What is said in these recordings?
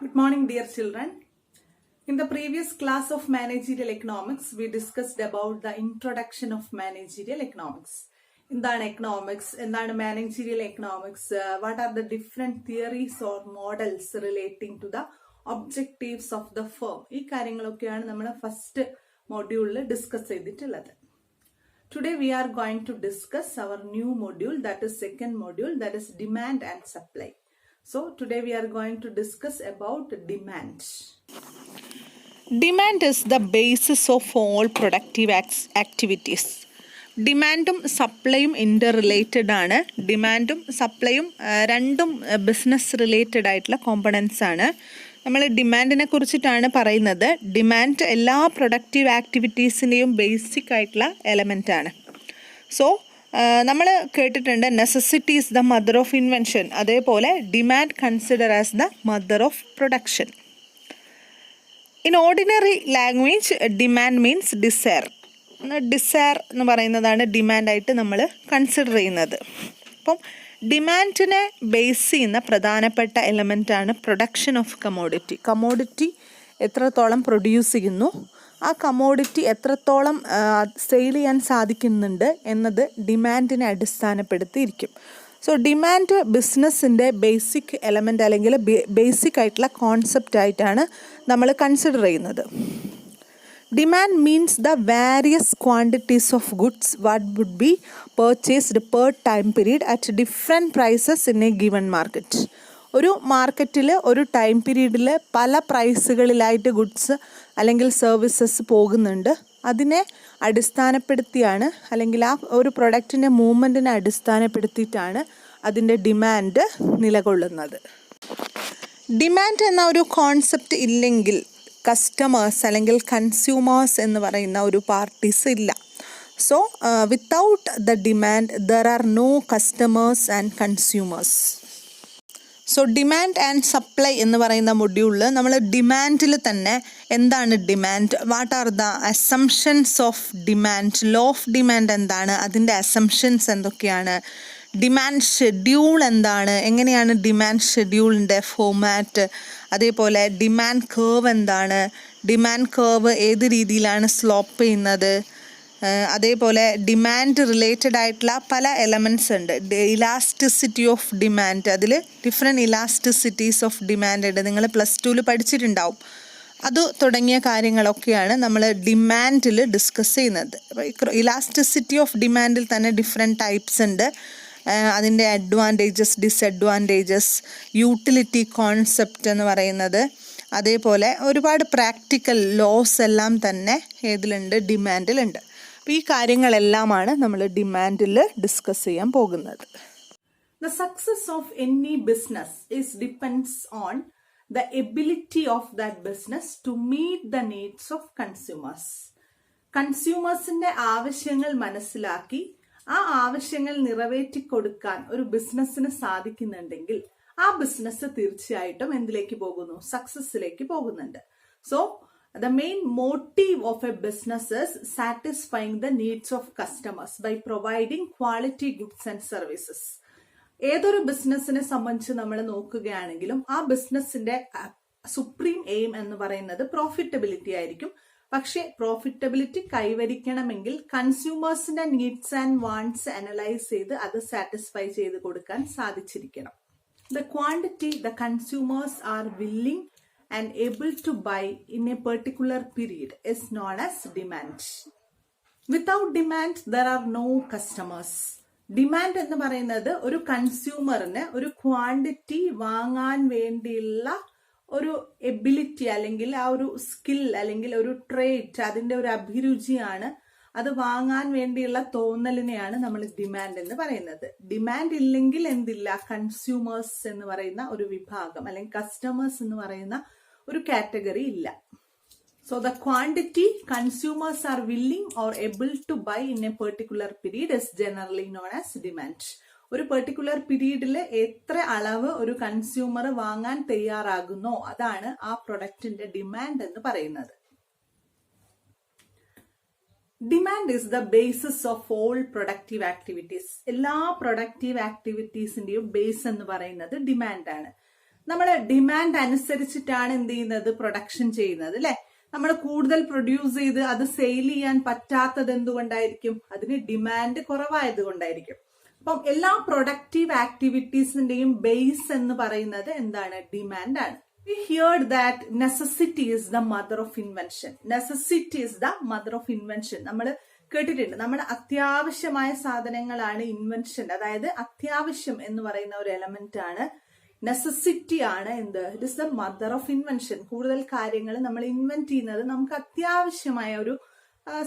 Good morning, dear children. In the previous class of managerial economics, we discussed about the introduction of managerial economics. എന്താണ് economics? എന്താണ് managerial economics? What are the different theories or models relating to the objectives of the firm? ഈ കാര്യങ്ങളൊക്കെയാണ് നമ്മൾ first മൊഡ്യൂളിൽ discuss ചെയ്തിട്ടുള്ളത്. Today we are going to discuss our new module, that is second module, that is demand and supply. So today we are going to discuss about demand. Demand is the basis of all productive activities. ഡിമാൻഡും സപ്ലൈയും ഇൻ്റർ related ആണ്. ഡിമാൻഡും സപ്ലൈയും രണ്ടും business related ആയിട്ടുള്ള components ആണ്. നമ്മൾ ഡിമാൻഡിനെ കുറിച്ചിട്ടാണ് പറയുന്നത്. Demand എല്ലാ പ്രൊഡക്റ്റീവ് ആക്ടിവിറ്റീസിൻ്റെയും ബേസിക് ആയിട്ടുള്ള എലമെൻ്റ് ആണ്. സോ നമ്മൾ കേട്ടിട്ടുണ്ട് necessity is the mother of invention. അതേപോലെ demand consider as the mother of production. In ordinary language demand means desire. Desire എന്ന് പറയുന്നതാണ് ഡിമാൻഡായിട്ട് നമ്മൾ കൺസിഡർ ചെയ്യുന്നത്. അപ്പം ഡിമാൻഡിനെ ബേസ് ചെയ്യുന്ന പ്രധാനപ്പെട്ട എലമെൻ്റാണ് പ്രൊഡക്ഷൻ ഓഫ് കമോഡിറ്റി. കമോഡിറ്റി എത്രത്തോളം പ്രൊഡ്യൂസ് ചെയ്യുന്നു, ആ കമോഡിറ്റി എത്രത്തോളം സെയിൽ ചെയ്യാൻ സാധിക്കുന്നുണ്ട് എന്നത് ഡിമാൻഡിനെ അടിസ്ഥാനപ്പെടുത്തിയിരിക്കും. സോ ഡിമാൻഡ് ബിസിനസ്സിൻ്റെ ബേസിക് എലമെൻ്റ് അല്ലെങ്കിൽ ബേസിക് ആയിട്ടുള്ള കോൺസെപ്റ്റ് ആയിട്ടാണ് നമ്മൾ കൺസിഡർ ചെയ്യുന്നത്. Demand means the various quantities of goods what would be purchased per time period at different prices in a given market. ഒരു മാർക്കറ്റിൽ ഒരു ടൈം പീരീഡിൽ പല പ്രൈസുകളിലായിട്ട് ഗുഡ്സ് അല്ലെങ്കിൽ സർവീസസ് പോകുന്നുണ്ട്. അതിനെ അടിസ്ഥാനപ്പെടുത്തിയാണ് അല്ലെങ്കിൽ ആ ഒരു പ്രൊഡക്റ്റിൻ്റെ മൂവ്മെൻറ്റിനെ അടിസ്ഥാനപ്പെടുത്തിയിട്ടാണ് അതിൻ്റെ ഡിമാൻഡ് നിലകൊള്ളുന്നത്. ഡിമാൻഡ് എന്ന ഒരു കോൺസെപ്റ്റ് ഇല്ലെങ്കിൽ കസ്റ്റമേഴ്സ് അല്ലെങ്കിൽ കൺസ്യൂമേഴ്സ് എന്ന് പറയുന്ന ഒരു പാർട്ടീസ് ഇല്ല. So without the demand there are no customers and consumers. So demand and supply എന്ന് പറയുന്ന മൊഡ്യൂളിൽ നമ്മൾ ഡിമാൻഡിൽ തന്നെ എന്താണ് demand, what are the assumptions of demand, law of demand എന്താണ്, അതിൻ്റെ അസംഷൻസ് എന്തൊക്കെയാണ്, ഡിമാൻഡ് ഷെഡ്യൂൾ എന്താണ്, എങ്ങനെയാണ് ഡിമാൻഡ് ഷെഡ്യൂളിൻ്റെ ഫോമാറ്റ്, അതേപോലെ ഡിമാൻഡ് കേർവ് എന്താണ്, ഡിമാൻഡ് കേർവ് ഏത് രീതിയിലാണ് സ്ലോപ്പ് ചെയ്യുന്നത്, അതേപോലെ ഡിമാൻഡ് റിലേറ്റഡ് ആയിട്ടുള്ള പല എലമെൻറ്റ്സ് ഉണ്ട്. ഇലാസ്റ്റിസിറ്റി ഓഫ് ഡിമാൻഡ്, അതിൽ ഡിഫറെൻറ്റ് ഇലാസ്റ്റിസിറ്റീസ് ഓഫ് ഡിമാൻഡ് ഉണ്ട്, നിങ്ങൾ പ്ലസ് ടുവിൽ പഠിച്ചിട്ടുണ്ടാവും. അത് തുടങ്ങിയ കാര്യങ്ങളൊക്കെയാണ് നമ്മൾ ഡിമാൻഡിൽ ഡിസ്കസ് ചെയ്യുന്നത്. ഇലാസ്റ്റിസിറ്റി ഓഫ് ഡിമാൻഡിൽ തന്നെ ഡിഫറെൻറ്റ് ടൈപ്സ് ഉണ്ട്. അതിൻ്റെ അഡ്വാൻറ്റേജസ്, ഡിസഡ്വാൻറ്റേജസ്, യൂട്ടിലിറ്റി കോൺസെപ്റ്റ് എന്ന് പറയുന്നത്, അതേപോലെ ഒരുപാട് പ്രാക്ടിക്കൽ ലോസ് എല്ലാം തന്നെ ഏതിലുണ്ട്, ഡിമാൻഡിലുണ്ട്. അപ്പോൾ ഈ കാര്യങ്ങളെല്ലാമാണ് നമ്മൾ ഡിമാൻഡിൽ ഡിസ്കസ് ചെയ്യാൻ പോകുന്നത്. The success of any business depends on the ability of that business to meet the needs of consumers. കൺസ്യൂമേഴ്സിന്റെ ആവശ്യങ്ങൾ മനസ്സിലാക്കി ആ ആവശ്യങ്ങൾ നിറവേറ്റിക്കൊടുക്കാൻ ഒരു ബിസിനസ്സിന് സാധിക്കുന്നുണ്ടെങ്കിൽ ആ ബിസിനസ് തീർച്ചയായിട്ടും എന്തിലേക്ക് പോകുന്നു, സക്സസ്സിലേക്ക് പോകുന്നുണ്ട്. So the main motive of a business is satisfying the needs of customers by providing quality goods and services. ഏതൊരു ബിസിനസ്സിനെ സംബന്ധിച്ച് നമ്മൾ നോക്കുകയാണെങ്കിലും ആ ബിസിനസ്സിന്റെ സുപ്രീം എയിം എന്ന് പറയുന്നത് പ്രോഫിറ്റബിലിറ്റി ആയിരിക്കും. പക്ഷെ പ്രോഫിറ്റബിലിറ്റി കൈവരിക്കണമെങ്കിൽ കൺസ്യൂമേഴ്സിന്റെ നീഡ്സ് ആൻഡ് വാണ്ട്സ് അനലൈസ് ചെയ്ത് അത് സാറ്റിസ്ഫൈ ചെയ്ത് കൊടുക്കാൻ സാധിച്ചിരിക്കണം. The quantity the consumers are willing and able to buy in a particular period is known as demand. Without demand, there are no customers. Demand എന്ന് പറയുന്നത് ഒരു കൺസ്യൂമറിന് ഒരു ക്വാണ്ടിറ്റി വാങ്ങാൻ വേണ്ടിയുള്ള ഒരു എബിലിറ്റി അല്ലെങ്കിൽ ആ ഒരു സ്കിൽ അല്ലെങ്കിൽ ഒരു ട്രേറ്റ്, അതിൻ്റെ ഒരു അഭിരുചിയാണ്. അത് വാങ്ങാൻ വേണ്ടിയുള്ള തോന്നലിനെയാണ് നമ്മൾ ഡിമാൻഡ് എന്ന് പറയുന്നത്. ഡിമാൻഡ് ഇല്ലെങ്കിൽ എന്തില്ല, കൺസ്യൂമേഴ്സ് എന്ന് പറയുന്ന ഒരു വിഭാഗം അല്ലെങ്കിൽ കസ്റ്റമേഴ്സ് എന്ന് പറയുന്ന ഒരു കാറ്റഗറി ഇല്ല. So the quantity consumers are willing or able to buy in a particular period is generally known as demand. ഒരു പെർട്ടിക്കുലർ പീരീഡിൽ എത്ര അളവ് ഒരു കൺസ്യൂമർ വാങ്ങാൻ തയ്യാറാകുന്നോ അതാണ് ആ പ്രൊഡക്റ്റിന്റെ ഡിമാൻഡ് എന്ന് പറയുന്നത്. Demand is the basis of all productive activities. എല്ലാ പ്രൊഡക്റ്റീവ് ആക്ടിവിറ്റീസിന്റെയും ബേസ് എന്ന് പറയുന്നത് ഡിമാൻഡ് ആണ്. നമ്മുടെ ഡിമാൻഡ് അനുസരിച്ചിട്ടാണ് എന്ത് ചെയ്യുന്നത്, പ്രൊഡക്ഷൻ ചെയ്യുന്നത് അല്ലെ. നമ്മൾ കൂടുതൽ പ്രൊഡ്യൂസ് ചെയ്ത് അത് സെയിൽ ചെയ്യാൻ പറ്റാത്തത് എന്തുകൊണ്ടായിരിക്കും, അതിന് ഡിമാൻഡ് കുറവായത് കൊണ്ടായിരിക്കും. അപ്പം എല്ലാ പ്രൊഡക്റ്റീവ് ആക്ടിവിറ്റീസിന്റെയും ബേസ് എന്ന് പറയുന്നത് എന്താണ്, ഡിമാൻഡ് ആണ്. We heard that necessity is the mother of invention. Necessity is the mother of invention. നമ്മൾ കേട്ടിട്ടുണ്ട്. നമ്മുടെ അത്യാവശ്യമായ സാധനങ്ങളാണ് ഇൻവെൻഷൻ, അതായത് അത്യാവശ്യം എന്ന് പറയുന്ന ഒരു എലമെന്റ് ആണ്, നെസസിറ്റി ആണ് എന്ത്, it is the mother of invention. കൂടുതൽ കാര്യങ്ങൾ നമ്മൾ ഇൻവെന്റ് ചെയ്യുന്നത് നമുക്ക് അത്യാവശ്യമായ ഒരു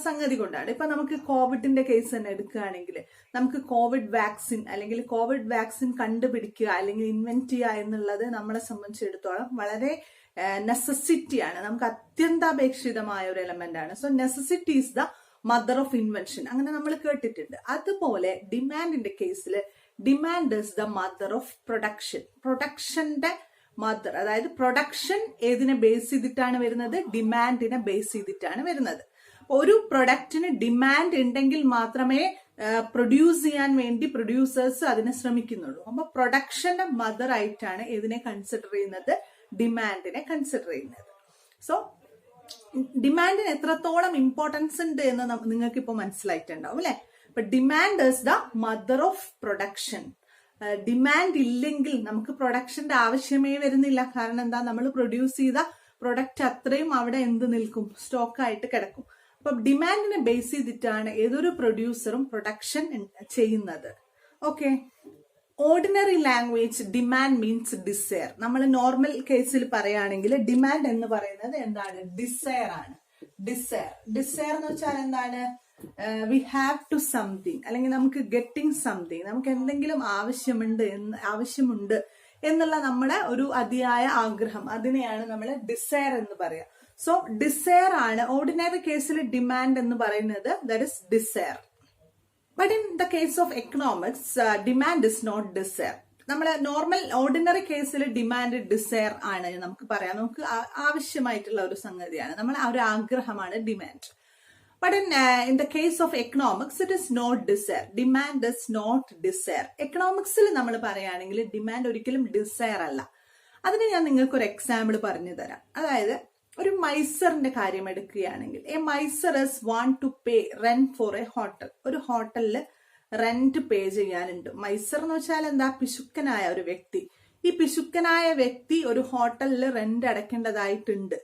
സംഗതി കൊണ്ടാണ്. ഇപ്പൊ നമുക്ക് കോവിഡിന്റെ കേസ് തന്നെ എടുക്കുകയാണെങ്കിൽ നമുക്ക് കോവിഡ് വാക്സിൻ അല്ലെങ്കിൽ കോവിഡ് വാക്സിൻ കണ്ടുപിടിക്കുക അല്ലെങ്കിൽ ഇൻവെന്റ് ചെയ്യുക എന്നുള്ളത് നമ്മളെ സംബന്ധിച്ചിടത്തോളം വളരെ നെസസിറ്റി ആണ്, നമുക്ക് അത്യന്താപേക്ഷിതമായ ഒരു എലമെന്റ് ആണ്. So necessity is the mother of invention, അങ്ങനെ നമ്മൾ കേട്ടിട്ടുണ്ട്. അതുപോലെ ഡിമാൻഡിന്റെ കേസിൽ demand is the mother of production. പ്രൊഡക്ഷന്റെ മദർ, അതായത് പ്രൊഡക്ഷൻ ഏതിനെ ബേസ് ചെയ്തിട്ടാണ് വരുന്നത്, ഡിമാൻഡിനെ ബേസ് ചെയ്തിട്ടാണ് വരുന്നത്. ഒരു പ്രൊഡക്റ്റിന് ഡിമാൻഡ് ഉണ്ടെങ്കിൽ മാത്രമേ പ്രൊഡ്യൂസ് ചെയ്യാൻ വേണ്ടി പ്രൊഡ്യൂസേഴ്സ് അതിനെ ശ്രമിക്കുന്നുള്ളൂ. അപ്പൊ പ്രൊഡക്ഷന്റെ മദർ ആയിട്ടാണ് ഇതിനെ കൺസിഡർ ചെയ്യുന്നത്, ഡിമാൻഡിനെ കൺസിഡർ ചെയ്യുന്നത്. സോ ഡിമാൻഡിന് എത്രത്തോളം ഇമ്പോർട്ടൻസ് ഉണ്ട് എന്ന് നിങ്ങൾക്ക് ഇപ്പൊ മനസ്സിലായിട്ടുണ്ടാവും അല്ലെ. അപ്പൊ demand is the mother of production. Demand ഇല്ലെങ്കിൽ നമുക്ക് പ്രൊഡക്ഷന്റെ ആവശ്യമേ വരുന്നില്ല. കാരണം എന്താ, നമ്മൾ പ്രൊഡ്യൂസ് ചെയ്ത പ്രൊഡക്റ്റ് അത്രയും അവിടെ എന്ത് നിൽക്കും, സ്റ്റോക്കായിട്ട് കിടക്കും. അപ്പൊ ഡിമാൻഡിനെ ബേസ് ചെയ്തിട്ടാണ് ഏതൊരു പ്രൊഡ്യൂസറും പ്രൊഡക്ഷൻ ചെയ്യുന്നത്. Okay, ordinary language demand means desire. നമ്മൾ നോർമൽ കേസിൽ പറയുകയാണെങ്കിൽ ഡിമാൻഡ് എന്ന് പറയുന്നത് എന്താണ്, ഡിസയർ ആണ്. ഡിസയർ എന്ന് വെച്ചാൽ എന്താണ്, വി ഹാവ് ടു സംതിങ്, അല്ലെങ്കിൽ നമുക്ക് ഗെറ്റിംഗ് സംതിങ്, നമുക്ക് എന്തെങ്കിലും ആവശ്യമുണ്ട് എന്നുള്ള നമ്മുടെ ഒരു അതിയായ ആഗ്രഹം, അതിനെയാണ് നമ്മൾ ഡിസയർ എന്ന് പറയാം. സോ ഡിസയർ ആണ് ഓർഡിനറി കേസിൽ ഡിമാൻഡ് എന്ന് പറയുന്നത്, that is desire. But in the case of economics demand is not desire. നമ്മളെ നോർമൽ ഓർഡിനറി കേസിൽ ഡിമാൻഡ് ഡിസയർ ആണ് നമുക്ക് പറയാം, നമുക്ക് ആവശ്യമായിട്ടുള്ള ഒരു സംഗതിയാണ്, നമ്മളെ ഒരു ആഗ്രഹമാണ് demand. But in the case of economics, it is not desire. Demand is not desire. Economicsൽ നമ്മൾ പറയുകയാണെങ്കിൽ ഡിമാൻഡ് ഒരിക്കലും ഡിസയർ അല്ല. അതിന് ഞാൻ നിങ്ങൾക്ക് ഒരു എക്സാമ്പിൾ പറഞ്ഞു തരാം. അതായത് ഒരു മൈസറിന്റെ കാര്യം എടുക്കുകയാണെങ്കിൽ, a miser is want to pay rent for a hotel. ഒരു ഹോട്ടലിൽ റെന്റ് പേ ചെയ്യാനുണ്ട്. മൈസർ എന്ന് വെച്ചാൽ എന്താ, പിശുക്കനായ ഒരു വ്യക്തി. ഈ പിശുക്കനായ വ്യക്തി ഒരു ഹോട്ടലിൽ റെന്റ് അടയ്ക്കേണ്ടതായിട്ടുണ്ട്.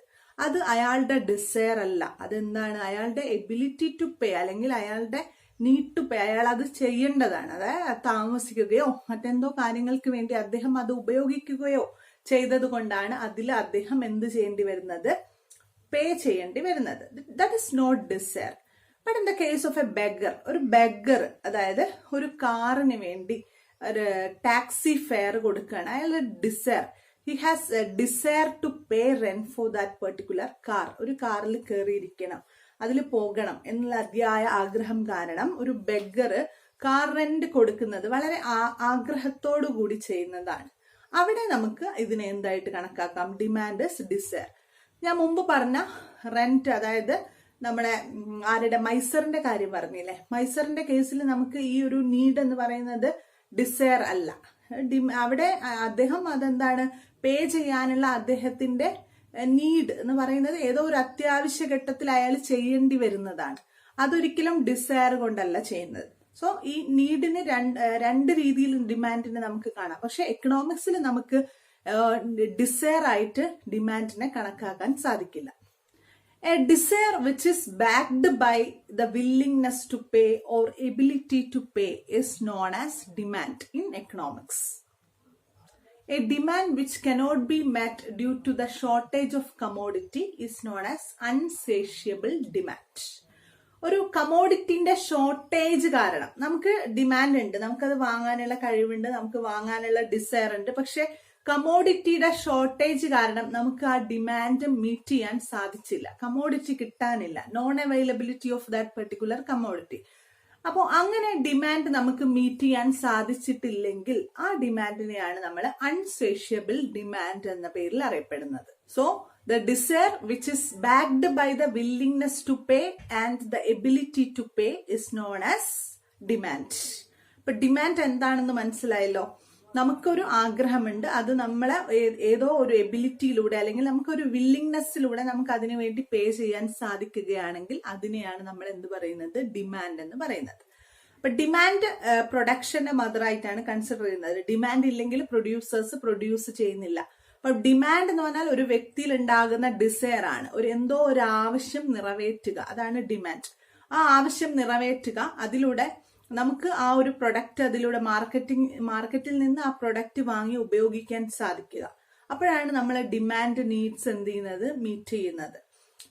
അത് അയാളുടെ ഡിസയർ അല്ല, അതെന്താണ്, അയാളുടെ എബിലിറ്റി ടു പേ അല്ലെങ്കിൽ അയാളുടെ നീഡ് ടു പേ, അയാൾ അത് ചെയ്യേണ്ടതാണ്. അതായത് താമസിക്കുകയോ മറ്റെന്തോ കാര്യങ്ങൾക്ക് വേണ്ടി അദ്ദേഹം അത് ഉപയോഗിക്കുകയോ ചെയ്തത് കൊണ്ടാണ് അതിൽ അദ്ദേഹം എന്ത് ചെയ്യേണ്ടി വരുന്നത്, പേ ചെയ്യേണ്ടി വരുന്നത്. That is not desire. But in the case of a beggar, ഒരു ബെഗർ അതായത് ഒരു കാറിന് വേണ്ടി ഒരു ടാക്സി ഫെയർ കൊടുക്കുകയാണ്, അയാൾ desire, he has a desire to pay rent for that particular car. ഒരു കാറിൽ കയറിയിരിക്കണം, അതിൽ പോകണം എന്നുള്ള അതിയായ ആഗ്രഹം കാരണം ഒരു ബെഗർ കാർ റെന്റ് കൊടുക്കുന്നത് വളരെ ആഗ്രഹത്തോടു കൂടി ചെയ്യുന്നതാണ്. അവിടെ നമുക്ക് ഇതിനെ എന്തായിട്ട് കണക്കാക്കാം, ഡിമാൻഡ് ഇസ് ഡിസയർ. ഞാൻ മുമ്പ് പറഞ്ഞ റെന്റ്, അതായത് നമ്മുടെ ആരുടെ, മൈസറിന്റെ കാര്യം പറഞ്ഞില്ലേ, മൈസറിന്റെ കേസിൽ നമുക്ക് ഈ ഒരു നീഡ് എന്ന് പറയുന്നത് ഡിസയർ അല്ല. അവിടെ അദ്ദേഹം അതെന്താണ്, പേ ചെയ്യാനുള്ള അദ്ദേഹത്തിന്റെ നീഡ് എന്ന് പറയുന്നത് ഏതോ ഒരു അത്യാവശ്യ ഘട്ടത്തിൽ അയാൾ ചെയ്യേണ്ടി വരുന്നതാണ്. അതൊരിക്കലും ഡിസയർ കൊണ്ടല്ല ചെയ്യുന്നത്. സോ ഈ നീഡിന് രണ്ട് രീതിയിൽ ഡിമാൻഡിനെ നമുക്ക് കാണാം. പക്ഷെ എക്കണോമിക്സിൽ നമുക്ക് ഡിസയർ ആയിട്ട് ഡിമാൻഡിനെ കണക്കാക്കാൻ സാധിക്കില്ല. A desire which is backed by the willingness to pay or ability to pay is known as demand in economics. A demand which cannot be met due to the shortage of commodity is known as unsatiable demand. ഒരു കമോഡിറ്റിന്റെ shortage കാരണം നമുക്ക് demand ഉണ്ട്, നമുക്കത് വാങ്ങാനുള്ള കഴിവുണ്ട്, നമുക്ക് വാങ്ങാനുള്ള desire ഉണ്ട്. പക്ഷെ കമോഡിറ്റിയുടെ ഷോർട്ടേജ് കാരണം നമുക്ക് ആ ഡിമാൻഡ് മീറ്റ് ചെയ്യാൻ സാധിച്ചില്ല, കമോഡിറ്റി കിട്ടാനില്ല, non availability of that particular commodity. അപ്പോൾ അങ്ങനെ ഡിമാൻഡ് നമുക്ക് മീറ്റ് ചെയ്യാൻ സാധിച്ചിട്ടില്ലെങ്കിൽ ആ ഡിമാൻഡിനെയാണ് നമ്മൾ അൺസേഷ്യബിൾ ഡിമാൻഡ് എന്ന പേരിൽ അറിയപ്പെടുന്നത്. So the desire which is backed by the willingness to pay and the ability to pay is known as demand. ഇപ്പൊ ഡിമാൻഡ് എന്താണെന്ന് മനസ്സിലായല്ലോ. നമുക്കൊരു ആഗ്രഹമുണ്ട്, അത് നമ്മളെ ഏതോ ഒരു എബിലിറ്റിയിലൂടെ അല്ലെങ്കിൽ നമുക്കൊരു വില്ലിങ്നെസ്സിലൂടെ നമുക്ക് അതിനു വേണ്ടി പേ ചെയ്യാൻ സാധിക്കുകയാണെങ്കിൽ അതിനെയാണ് നമ്മൾ എന്ത് പറയുന്നത്, ഡിമാൻഡ് എന്ന് പറയുന്നത്. അപ്പൊ ഡിമാൻഡ് പ്രൊഡക്ഷന്റെ മദറായിട്ടാണ് കൺസിഡർ ചെയ്യുന്നത്. ഡിമാൻഡ് ഇല്ലെങ്കിൽ പ്രൊഡ്യൂസേഴ്സ് പ്രൊഡ്യൂസ് ചെയ്യുന്നില്ല. അപ്പൊ ഡിമാൻഡ് എന്ന് പറഞ്ഞാൽ ഒരു വ്യക്തിയിൽ ഉണ്ടാകുന്ന ഡിസയർ ആണ്, എന്തോ ഒരു ആവശ്യം നിറവേറ്റുക, അതാണ് ഡിമാൻഡ്. ആ ആവശ്യം നിറവേറ്റുക, അതിലൂടെ നമുക്ക് ആ ഒരു പ്രൊഡക്റ്റ് അതിലൂടെ മാർക്കറ്റിൽ നിന്ന് ആ പ്രൊഡക്റ്റ് വാങ്ങി ഉപയോഗിക്കാൻ സാധിക്കുക. അപ്പോഴാണ് നമ്മൾ ഡിമാൻഡ് നീഡ്സ് എന്ത് ചെയ്യുന്നത്, മീറ്റ് ചെയ്യുന്നത്.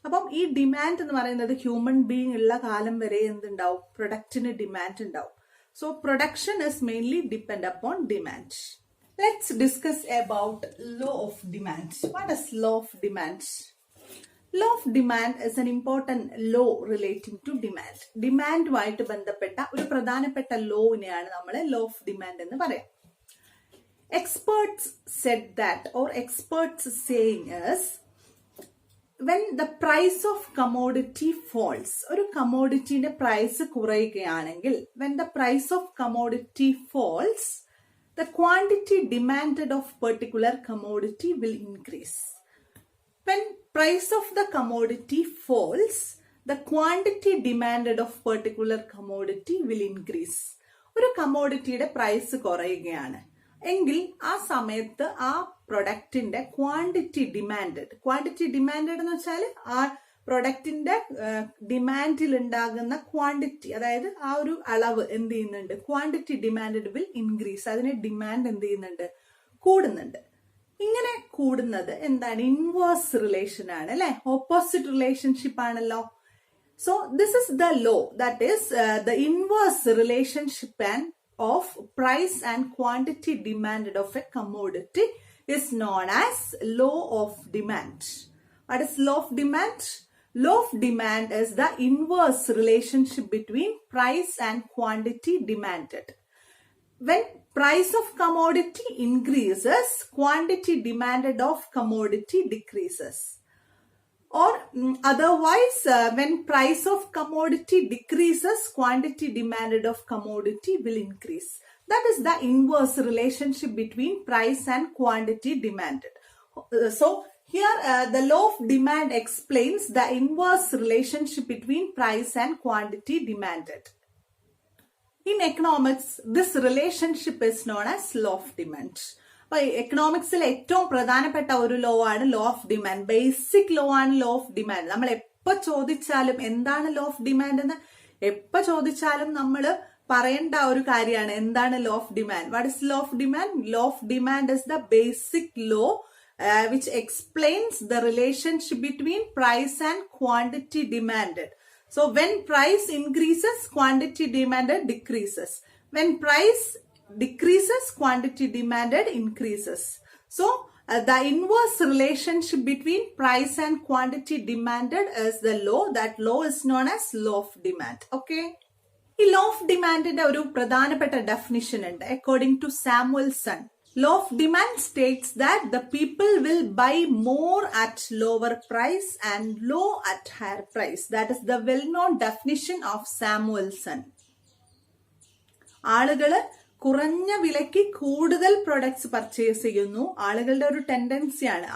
അപ്പം ഈ ഡിമാൻഡ് എന്ന് പറയുന്നത് ഹ്യൂമൻ ബീങ് ഉള്ള കാലം വരെ എന്തുണ്ടാവും, പ്രൊഡക്റ്റിന് ഡിമാൻഡ് ഉണ്ടാവും. So production is mainly depend upon demand. Let's discuss about law of demand. What is law of demand? Law of demand is an important law relating to demand. ഡിമാൻഡുമായിട്ട് ബന്ധപ്പെട്ട ഒരു പ്രധാനപ്പെട്ട ലോവിനെയാണ് നമ്മൾ ലോ ഓഫ് ഡിമാൻഡ് എന്ന് പറയാം. Experts said that, or experts saying is, when the price of commodity falls, ഒരു കമ്മോഡിറ്റിയുടെ price കുറയുകയാണെങ്കിൽ, when the price of commodity falls, the quantity demanded of particular commodity will increase. When price of the commodity falls, the quantity demanded of particular commodity will increase. ഒരു കമ്മോഡിറ്റിയുടെ price കുറയുകയാണ് എങ്കിൽ ആ സമയത്ത് ആ പ്രൊഡക്റ്റിന്റെ quantity demanded എന്ന് വെച്ചാൽ ആ പ്രൊഡക്റ്റിന്റെ ഡിമാൻഡിൽ ഉണ്ടാകുന്ന ക്വാണ്ടിറ്റി, അതായത് ആ ഒരു അളവ് എന്ത് ചെയ്യുന്നുണ്ട്, ക്വാണ്ടിറ്റി ഡിമാൻഡഡ് വിൽ ഇൻക്രീസ്. അതിന് ഡിമാൻഡ് എന്ത് ചെയ്യുന്നുണ്ട്, കൂടുന്നുണ്ട്. ഇങ്ങനെ കൂടുന്നത് എന്താണ്, ഇൻവേഴ്സ് റിലേഷൻ ആണ് അല്ലെ, ഓപ്പോസിറ്റ് റിലേഷൻഷിപ്പ് ആണല്ലോ. So this is the law, that is the inverse relationship and of price and quantity demanded of a commodity is known as law of demand. What is law of demand? Law of demand is the inverse relationship between price and quantity demanded. When price of commodity increases, quantity demanded of commodity decreases. Or otherwise, when price of commodity decreases, quantity demanded of commodity will increase. That is the inverse relationship between price and quantity demanded. So here the law of demand explains the inverse relationship between price and quantity demanded. In economics, this relationship is known as law of demand. അപ്പൊ എക്കണോമിക്സിലെ ഏറ്റവും പ്രധാനപ്പെട്ട ഒരു law ആണ് law of demand. Basic law ആണ് law of demand. നമ്മൾ എപ്പോ ചോദിച്ചാലും എന്താണ് ലോ ഓഫ് ഡിമാൻഡ് എന്ന് എപ്പോ ചോദിച്ചാലും നമ്മൾ പറയേണ്ട ഒരു കാര്യമാണ്, എന്താണ് law of demand. What is law of demand? Law of demand is the basic law which explains the relationship between price and quantity demanded. So when price increases, quantity demanded decreases. When price decreases, quantity demanded increases. So the inverse relationship between price and quantity demanded is the law. That law is known as law of demand. Okay. ഈ law of demandന്റെ ഒരു പ്രധാനപ്പെട്ട definition ഉണ്ട്. According to Samuelson, law of demand states that the people will buy more at lower price and low at higher price. That is the well-known definition of Samuelson. ആളുകള് കുറഞ്ഞ വിലയ്ക്ക് കൂടുതൽ products purchase ചെയ്യുന്നു. ആളുകളുടെ ഒരു ടെൻഡൻസിയാണ്,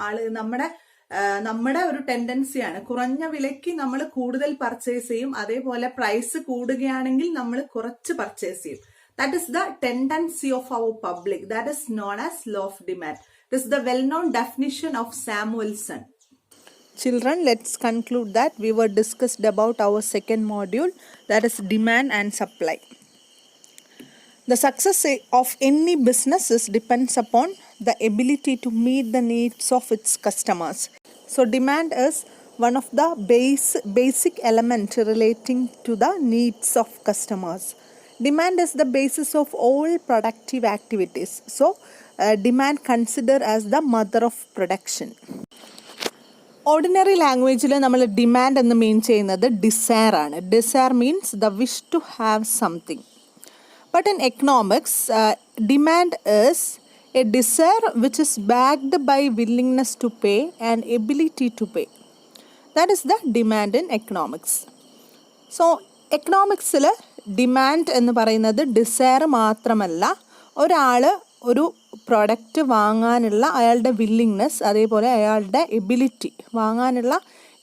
നമ്മുടെ ഒരു ടെൻഡൻസിയാണ്. കുറഞ്ഞ വിലയ്ക്ക് നമ്മൾ കൂടുതൽ പർച്ചേസ് ചെയ്യും, അതേപോലെ പ്രൈസ് കൂടുകയാണെങ്കിൽ നമ്മൾ കുറച്ച് പർച്ചേസ് ചെയ്യും. That is the tendency of our public. That is known as law of demand. This is the well known definition of Samuelson. Children, let's conclude that we were discussed about our second module, that is demand and supply. The success of any business depends upon the ability to meet the needs of its customers. So demand is one of the basic element relating to the needs of customers. Demand is the basis of all productive activities. So demand considered as the mother of production. Ordinary ലാംഗ്വേജിൽ നമ്മൾ demand എന്ന് mean ചെയ്യുന്നത് desire ആണ്. Desire means the wish to have something. But in economics, demand is a desire which is backed by willingness to pay and ability to pay. That is the demand in economics. So, economics demand എന്ന് പറയുന്നത് desire മാത്രമല്ല, ഒരാൾ ഒരു product വാങ്ങാനുള്ള അയാളുടെ willingness, അതേപോലെ അയാളുടെ ability, വാങ്ങാനുള്ള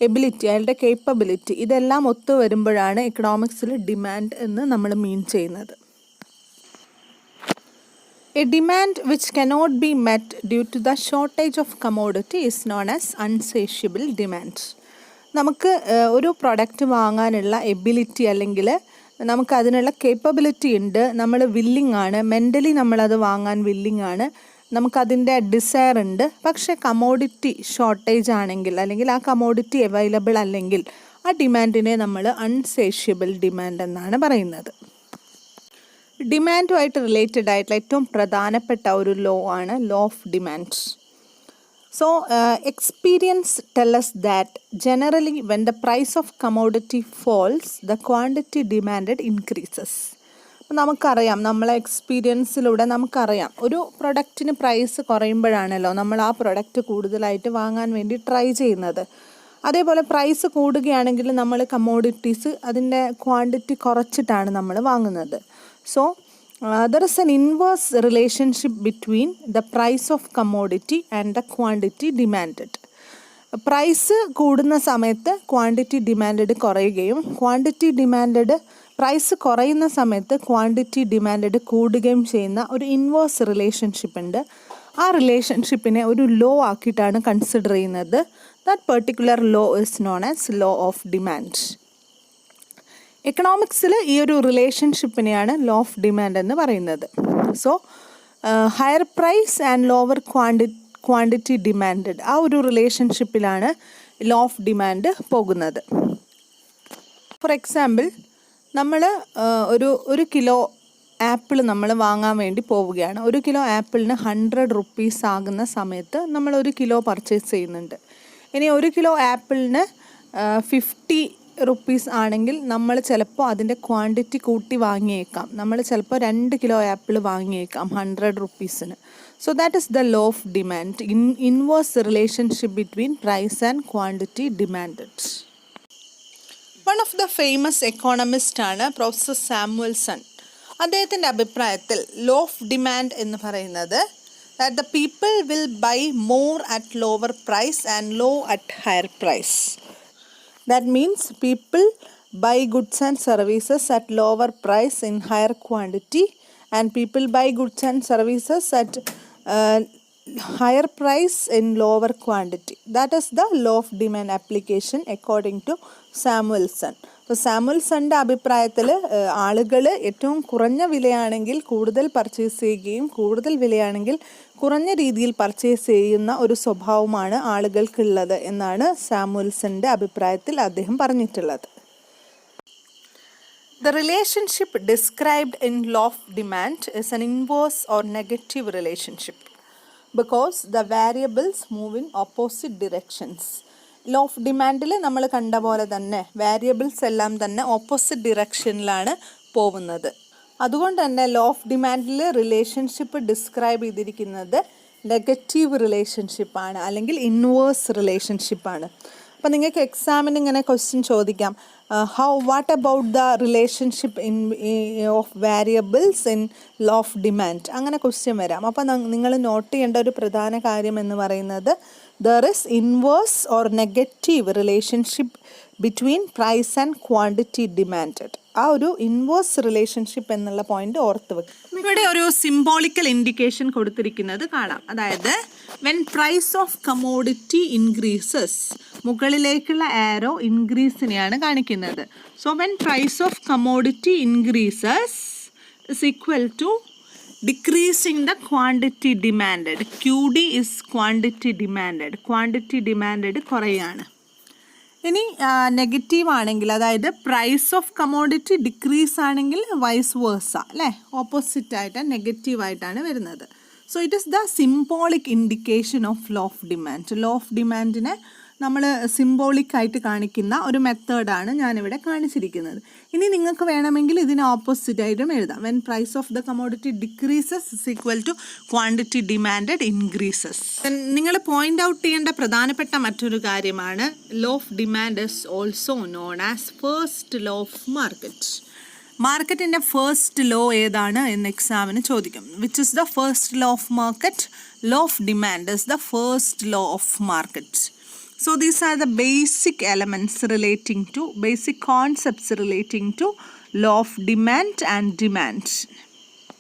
എബിലിറ്റി, അയാളുടെ കേപ്പബിലിറ്റി, ഇതെല്ലാം ഒത്തു വരുമ്പോഴാണ് എക്കണോമിക്സിൽ ഡിമാൻഡ് എന്ന് നമ്മൾ മീൻ ചെയ്യുന്നത്. A demand which cannot be met due to the shortage of commodity is known as unsatiable demand. നമുക്ക് ഒരു പ്രൊഡക്റ്റ് വാങ്ങാനുള്ള എബിലിറ്റി അല്ലെങ്കിൽ നമുക്ക് അതിനുള്ള കേപ്പബിലിറ്റി ഉണ്ട്, നമ്മൾ വില്ലിങ് ആണ്, മെൻ്റലി നമ്മളത് വാങ്ങാൻ വില്ലിങ് ആണ്, നമുക്കതിൻ്റെ ഡിസയർ ഉണ്ട്. പക്ഷേ കമോഡിറ്റി ഷോർട്ടേജ് ആണെങ്കിൽ അല്ലെങ്കിൽ ആ കമോഡിറ്റി അവൈലബിൾ അല്ലെങ്കിൽ ആ ഡിമാൻഡിനെ നമ്മൾ അൺസേഷ്യബിൾ ഡിമാൻഡ് എന്നാണ് പറയുന്നത്. ഡിമാൻഡുമായിട്ട് റിലേറ്റഡ് ആയിട്ടുള്ള ഏറ്റവും പ്രധാനപ്പെട്ട ഒരു ലോ ആണ് law of demand. So experience tell us that generally when the price of commodity falls the quantity demanded increases. നമുക്കറിയാം, നമ്മളെ എക്സ്പീരിയൻസിലൂടെ നമുക്കറിയാം ഒരു പ്രൊഡക്റ്റിന് പ്രൈസ് കുറയുമ്പോഴാണല്ലോ നമ്മൾ ആ പ്രൊഡക്റ്റ് കൂടുതലായിട്ട് വാങ്ങാൻ വേണ്ടി ട്രൈ ചെയ്യുന്നത്. അതേപോലെ പ്രൈസ് കൂടുകയാണെങ്കിൽ നമ്മൾ കമ്മോഡിറ്റീസ് അതിൻ്റെ ക്വാണ്ടിറ്റി കുറച്ചിട്ടാണ് നമ്മൾ വാങ്ങുന്നത്. So there is an inverse relationship between the price of commodity and the quantity demanded. Price കൂടുന്ന സമയത്ത് ക്വാണ്ടിറ്റി ഡിമാൻഡ് കുറയുകയും ക്വാണ്ടിറ്റി ഡിമാൻഡ് പ്രൈസ് കുറയുന്ന സമയത്ത് ക്വാണ്ടിറ്റി ഡിമാൻഡ് കൂടുകയും ചെയ്യുന്ന ഒരു ഇൻവേഴ്സ് റിലേഷൻഷിപ്പ് ഉണ്ട്. ആ റിലേഷൻഷിപ്പിനെ ഒരു ലോ ആക്കിയിട്ടാണ് കൺസിഡർ ചെയ്യുന്നത്. That particular law is known as law of demand. എക്കണോമിക്സിൽ ഈ ഒരു റിലേഷൻഷിപ്പിനെയാണ് ലോ ഓഫ് ഡിമാൻഡ് എന്ന് പറയുന്നത്. So higher price and lower quantity demand, ആ ഒരു റിലേഷൻഷിപ്പിലാണ് ലോ ഓഫ് ഡിമാൻഡ് പോകുന്നത്. ഫോർ എക്സാമ്പിൾ, നമ്മൾ ഒരു കിലോ ആപ്പിൾ നമ്മൾ വാങ്ങാൻ വേണ്ടി പോവുകയാണ്. ഒരു കിലോ ആപ്പിളിന് 100 റുപ്പീസ് ആകുന്ന സമയത്ത് നമ്മൾ ഒരു കിലോ പർച്ചേസ് ചെയ്യുന്നുണ്ട്. ഇനി ഒരു കിലോ ആപ്പിളിന് 50 റുപ്പീസ് ആണെങ്കിൽ നമ്മൾ ചിലപ്പോൾ അതിൻ്റെ ക്വാണ്ടിറ്റി കൂട്ടി വാങ്ങിയേക്കാം. നമ്മൾ ചിലപ്പോൾ 2 കിലോ ആപ്പിൾ വാങ്ങിയേക്കാം 100 റുപ്പീസിന്. So that is the law of demand, inverse relationship between price and quantity demanded. One of the famous economist ആണ് പ്രൊഫസർ സാമുവൽസൺ. അദ്ദേഹത്തിൻ്റെ അഭിപ്രായത്തിൽ ലോ ഓഫ് ഡിമാൻഡ് എന്ന് പറയുന്നത് that the people will buy more at lower price and low at higher price. That means people buy goods and services at lower price in higher quantity and people buy goods and services at higher price in lower quantity. That is the law of demand application according to Samuelson. അപ്പോൾ സാമുവൽസണിൻ്റെ അഭിപ്രായത്തിൽ ആളുകൾ ഏറ്റവും കുറഞ്ഞ വിലയാണെങ്കിൽ കൂടുതൽ purchase ചെയ്യുകയും കൂടുതൽ വിലയാണെങ്കിൽ കുറഞ്ഞ രീതിയിൽ പർച്ചേസ് ചെയ്യുന്ന ഒരു സ്വഭാവമാണ് ആളുകൾക്കുള്ളത് എന്നാണ് സാമുവൽസണിൻ്റെ അഭിപ്രായത്തിൽ അദ്ദേഹം പറഞ്ഞിട്ടുള്ളത്. The relationship described in law of demand is an inverse or negative relationship because the variables move in opposite directions. Law of ഡിമാൻഡിൽ നമ്മൾ കണ്ട പോലെ തന്നെ വാരിയബിൾസ് എല്ലാം തന്നെ ഓപ്പോസിറ്റ് ഡിറക്ഷനിലാണ് പോകുന്നത്. അതുകൊണ്ട് തന്നെ ലോ ഓഫ് ഡിമാൻഡിൽ റിലേഷൻഷിപ്പ് ഡിസ്ക്രൈബ് ചെയ്തിരിക്കുന്നത് നെഗറ്റീവ് റിലേഷൻഷിപ്പാണ് അല്ലെങ്കിൽ ഇൻവേഴ്സ് റിലേഷൻഷിപ്പാണ്. അപ്പോൾ നിങ്ങൾക്ക് എക്സാമിന് ഇങ്ങനെ ക്വസ്റ്റ്യൻ ചോദിക്കാം, what about the relationship of variables in law of demand, അങ്ങനെ ക്വസ്റ്റ്യൻ വരാം. അപ്പോൾ നിങ്ങൾ നോട്ട് ചെയ്യേണ്ട ഒരു പ്രധാന കാര്യം എന്ന് പറയുന്നത് there is inverse or negative relationship between price and quantity demanded. ആ ഒരു ഇൻവേഴ്സ് റിലേഷൻഷിപ്പ് എന്നുള്ള പോയിന്റ് ഓർത്ത് വെക്കുക. ഇവിടെ ഒരു സിംബോളിക്കൽ ഇൻഡിക്കേഷൻ കൊടുത്തിരിക്കുന്നത് കാണാം. അതായത് when price of commodity increases, മുകളിലേക്കുള്ള ആരോ ഇൻക്രീസിനെയാണ് കാണിക്കുന്നത്. So when price of commodity increases is equal to decreasing the quantity demanded. QD is quantity demanded. Quantity demanded കുറയാണ്. ഇനി നെഗറ്റീവ് ആണെങ്കിൽ, അതായത് പ്രൈസ് ഓഫ് കമോഡിറ്റി ഡിക്രീസ് ആണെങ്കിൽ വൈസ് വേഴ്സ അല്ലേ, opposite ആയിട്ട് നെഗറ്റീവ് ആയിട്ടാണ് വരുന്നത്. So it is the symbolic indication of law of demand. Law of ഡിമാൻഡിനെ നമ്മൾ സിംബോളിക്കായിട്ട് കാണിക്കുന്ന ഒരു മെത്തേഡാണ് ഞാനിവിടെ കാണിച്ചിരിക്കുന്നത്. ഇനി നിങ്ങൾക്ക് വേണമെങ്കിൽ ഇതിന് ഓപ്പോസിറ്റായിട്ടും എഴുതാം. When price of the commodity decreases is equal to quantity demanded increases. നിങ്ങൾ പോയിന്റ് ഔട്ട് ചെയ്യേണ്ട പ്രധാനപ്പെട്ട മറ്റൊരു കാര്യമാണ് law of demand is also known as first law of market. മാർക്കറ്റിൻ്റെ ഫസ്റ്റ് ലോ ഏതാണ് എന്ന് എക്സാമിന് ചോദിക്കും. Which is the first law of market? Law of demand is the first law of market. So these are the basic elements relating to, basic concepts relating to law of demand and demand.